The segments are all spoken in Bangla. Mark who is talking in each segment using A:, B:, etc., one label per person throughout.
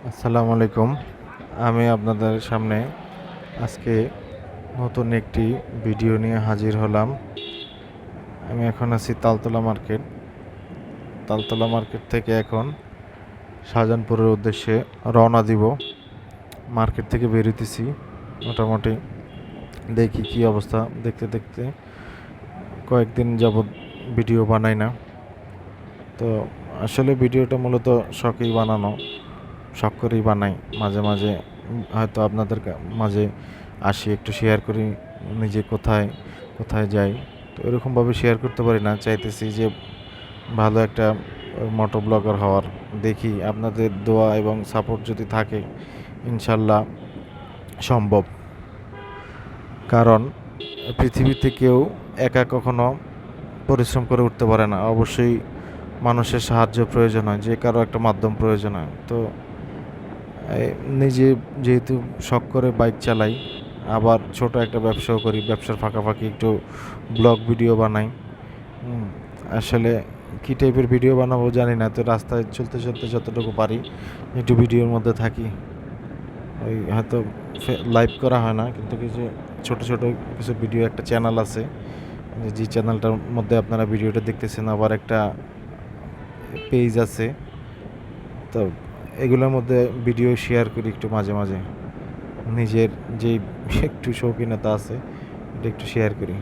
A: আসসালামু আলাইকুম। আমি আপনাদের সামনে আজকে নতুন একটি ভিডিও নিয়ে হাজির হলাম। আমি এখন আছি তালতলা মার্কেট। তালতলা মার্কেট থেকে এখন শাহজাহানপুরের উদ্দেশ্যে রওনা দিব। মার্কেট থেকে বেরোতেছি মোটামুটি। দেখি কী অবস্থা। দেখতে দেখতে কয়েকদিন যাবৎ ভিডিও বানাই না। তো আসলে ভিডিওটা মূলত শখেই বানানো। শখ করেই বানাই। মাঝে মাঝে হয়তো আপনাদের মাঝে আসি, একটু শেয়ার করি নিজে কোথায় কোথায় যাই। তো এরকমভাবে শেয়ার করতে পারি না। চাইতেছি যে ভালো একটা মোটো ব্লগার হওয়ার। দেখি আপনাদের দোয়া এবং সাপোর্ট যদি থাকে ইনশাল্লাহ সম্ভব। কারণ পৃথিবীতে কেউ একা কখনো পরিশ্রম করে উঠতে পারে না। অবশ্যই মানুষের সাহায্য প্রয়োজন হয়, যে কারো একটা মাধ্যম প্রয়োজন হয়। তো নিজে যেহেতু শখ করে বাইক চালাই, আবার ছোট একটা ব্যবসাও করি, ব্যবসার ফাঁকাফাঁকি একটু ব্লগ ভিডিও বানাই। আসলে কী টাইপের ভিডিও বানাবো জানি না। তো রাস্তায় চলতে চলতে যতটুকু পারি একটু ভিডিওর মধ্যে থাকি। ওই হয়তো লাইভ করা হয় না, কিন্তু কিছু ছোট ছোট কিছু ভিডিও, একটা চ্যানেল আছে যে চ্যানেলটার মধ্যে আপনারা ভিডিওটা দেখতেছেন, আবার একটা পেজ আছে। তো এগুলোর মধ্যে ভিডিও শেয়ার করি একটু মাঝে মাঝে। নিজের যেই একটু শৌখিনতা আছে এটা একটু শেয়ার করি।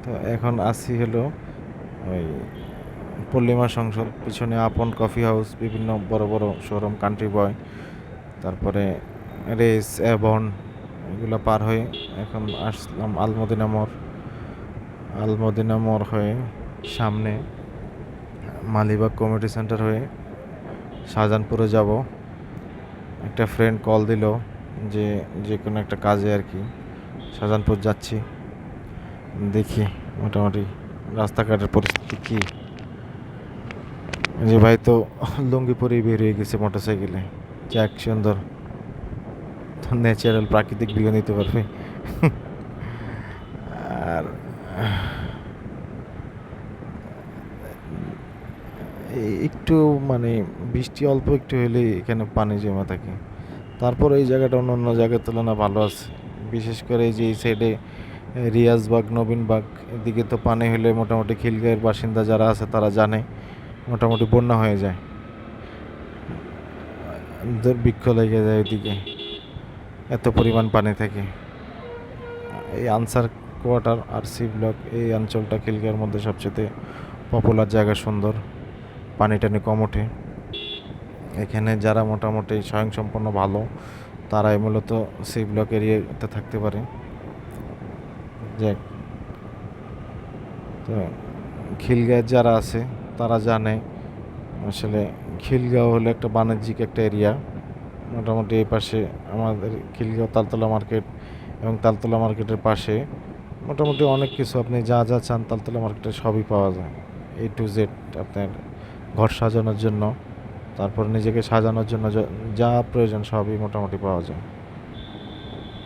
A: তো এখন আসি হলো ওই পল্লিমা সংসদ, পিছনে আপন কফি হাউস, বিভিন্ন বড় বড় শোরুম, কান্ট্রি বয়, তারপরে রেস, অ্যাভন, এগুলো পার হয়ে এখন আসলাম আলমদিনা মোড়। আলমদিনা মোড় হয়ে সামনে মালিবাগ কমিউনিটি সেন্টার হয়ে শাহজাহানপুরে যাব। একটা ফ্রেন্ড কল দিল যে যে কোনো একটা কাজে আর কি শাহজাহানপুর যাচ্ছি। দেখি মোটামুটি রাস্তাঘাটের পরিস্থিতি কী। যে ভাই তো লুঙ্গি পরেই বের হয়ে গেছে মোটরসাইকেলে। যাক সুন্দর, ন্যাচারাল প্রাকৃতিক ভিউ নিতে পারবে। আর একটু মানে বৃষ্টি অল্প একটু হলেই এখানে পানি জমা থাকে। তারপর এই জায়গাটা অন্য অন্য জায়গার তুলনায় ভালো আছে। বিশেষ করে এই যে এই সাইডে রিয়াজবাগ, নবীনবাগ, এদিকে তো পানি হলে মোটামুটি খিলগাঁয়ের বাসিন্দা যারা আছে তারা জানে মোটামুটি বন্যা হয়ে যায়, দুর্ভিক্ষ লেগে যায় ওইদিকে, এত পরিমাণ পানি থাকে। এই আনসার কোয়ার্টার আর সি ব্লক, এই অঞ্চলটা খিলগাঁয়ের মধ্যে সবচেয়ে পপুলার জায়গা, সুন্দর, পানি টানি কম ওঠে। এখানে যারা মোটামুটি স্বয়ংসম্পন্ন ভালো তারাই মূলত সি ব্লক এরিয়াতে থাকতে পারে। যাক, তো খিলগাঁয়ের যারা আছে তারা জানে আসলে খিলগাঁও হলো একটা বাণিজ্যিক একটা এরিয়া। মোটামুটি এই পাশে আমাদের খিলগাঁও তালতলা মার্কেট, এবং তালতলা মার্কেটের পাশে মোটামুটি অনেক কিছু আপনি যা যা চান তালতলা মার্কেটে সবই পাওয়া যায়। A to Z আপনার ঘর সাজানোর জন্য, তারপর নিজেকে সাজানোর জন্য যা প্রয়োজন সবই মোটামুটি পাওয়া যায়।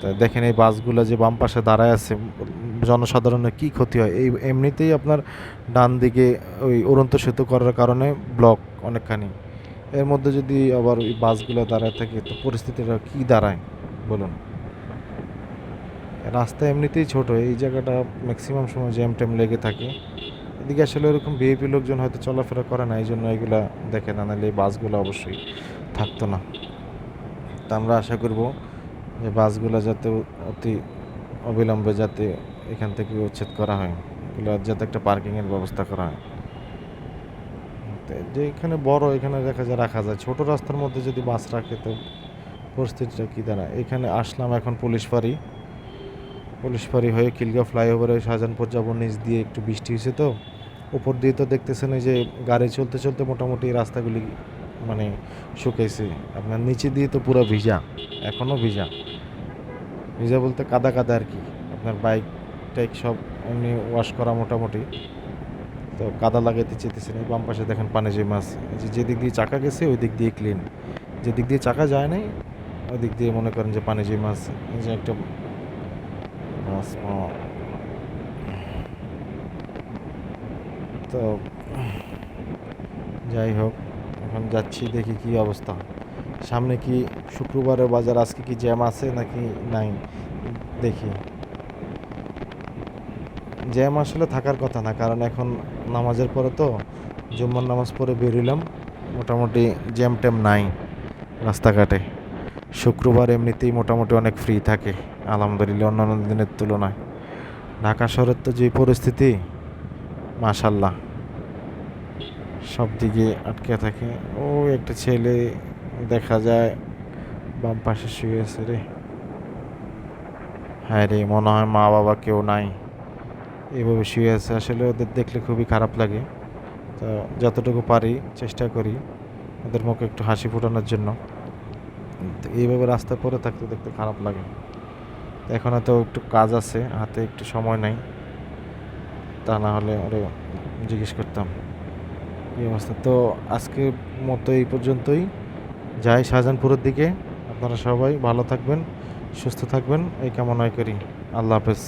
A: তা দেখেন এই বাসগুলো যে বাম পাশে দাঁড়ায় আছে, জনসাধারণের কী ক্ষতি হয়। এই এমনিতেই আপনার ডান দিকে ওই উড়ন্ত সেতু করার কারণে ব্লক অনেকখানি, এর মধ্যে যদি আবার ওই বাসগুলো দাঁড়ায় থাকে তো পরিস্থিতিটা কী দাঁড়ায় বলুন। রাস্তা এমনিতেই ছোট, এই জায়গাটা ম্যাক্সিমাম সময় জ্যাম ট্যাম লেগে থাকে। এদিকে আসলে ওরকম ভিআইপি লোকজন হয়তো চলাফেরা করে না, এই জন্য এগুলা দেখে না, নাহলে এই বাসগুলো অবশ্যই থাকতো না। তা আমরা আশা করব যে বাসগুলো যাতে অতি অবিলম্বে যাতে এখান থেকে উচ্ছেদ করা হয়, এগুলো যাতে একটা পার্কিংয়ের ব্যবস্থা করা হয়। যে এখানে বড়, এখানে দেখা যায় রাখা যায়, ছোট রাস্তার মধ্যে যদি বাস রাখে তো পরিস্থিতিটা কী দাঁড়ায়। এখানে আসলাম এখন পুলিশ ফাঁড়ি হয়ে খিলগাঁও ফ্লাইওভারে শাহজাহানপুর যাবো। নিচ দিয়ে একটু বৃষ্টি হয়েছে, তো উপর দিয়ে তো দেখতেছেন এই যে গাড়ি চলতে চলতে মোটামুটি রাস্তাগুলি মানে শুকাইছে। আপনার নিচে দিয়ে তো পুরো ভিজা, এখনও ভিজা। ভিজা বলতে কাদা কাদা আর কি। আপনার বাইক টাইক সব এমনি ওয়াশ করা মোটামুটি, তো কাদা লাগাইতে চেতেছেন। এই বাম পাশে দেখেন পানি জমে আছে। এই যে যেদিক দিয়ে চাকা গেছে ওই দিক দিয়ে ক্লিন, যেদিক দিয়ে চাকা যায় নাই ওই দিক দিয়ে মনে করেন যে পানি জমে আছে। এই যে একটা তো যাই হোক, এখন যাচ্ছি, দেখি কি অবস্থা। সামনে কি শুক্রবারের বাজার, আজকে কি জ্যাম আছে নাকি নাই দেখি। জ্যাম আসলে থাকার কথা না, কারণ এখন নামাজের পরে তো, জুম্মার নামাজ পড়ে বেরোলাম, মোটামুটি জ্যাম ট্যাম নাই রাস্তাঘাটে। শুক্রবার এমনিতেই মোটামুটি অনেক ফ্রি থাকে আলহামদুলিল্লাহ, অন্যান্য দিনের তুলনায়। ঢাকা শহরের তো যে পরিস্থিতি, মাশাল্লাহ, সব দিকে আটকে থাকে। ও একটা ছেলে দেখা যায় বাম পাশে শুয়ে আছে রে। হ্যাঁ রে, মনে হয় মা বাবা কেউ নাই, এভাবে শুয়ে আছে। আসলে ওদের দেখলে খুবই খারাপ লাগে। তো যতটুকু পারি চেষ্টা করি ওদের মুখে একটু হাসি ফোটানোর জন্য। তো এইভাবে রাস্তায় পড়ে থাকতে দেখতে খারাপ লাগে। তো এখন হয়তো একটু কাজ আছে হাতে, একটু সময় নাই, তা না হলে ওরে জিজ্ঞেস করতাম কী অবস্থা। তো আজকের মতো এই পর্যন্তই, যাই শাহজাহানপুরের দিকে। আপনারা সবাই ভালো থাকবেন, সুস্থ থাকবেন এই কামনাই করি। আল্লাহ হাফেজ।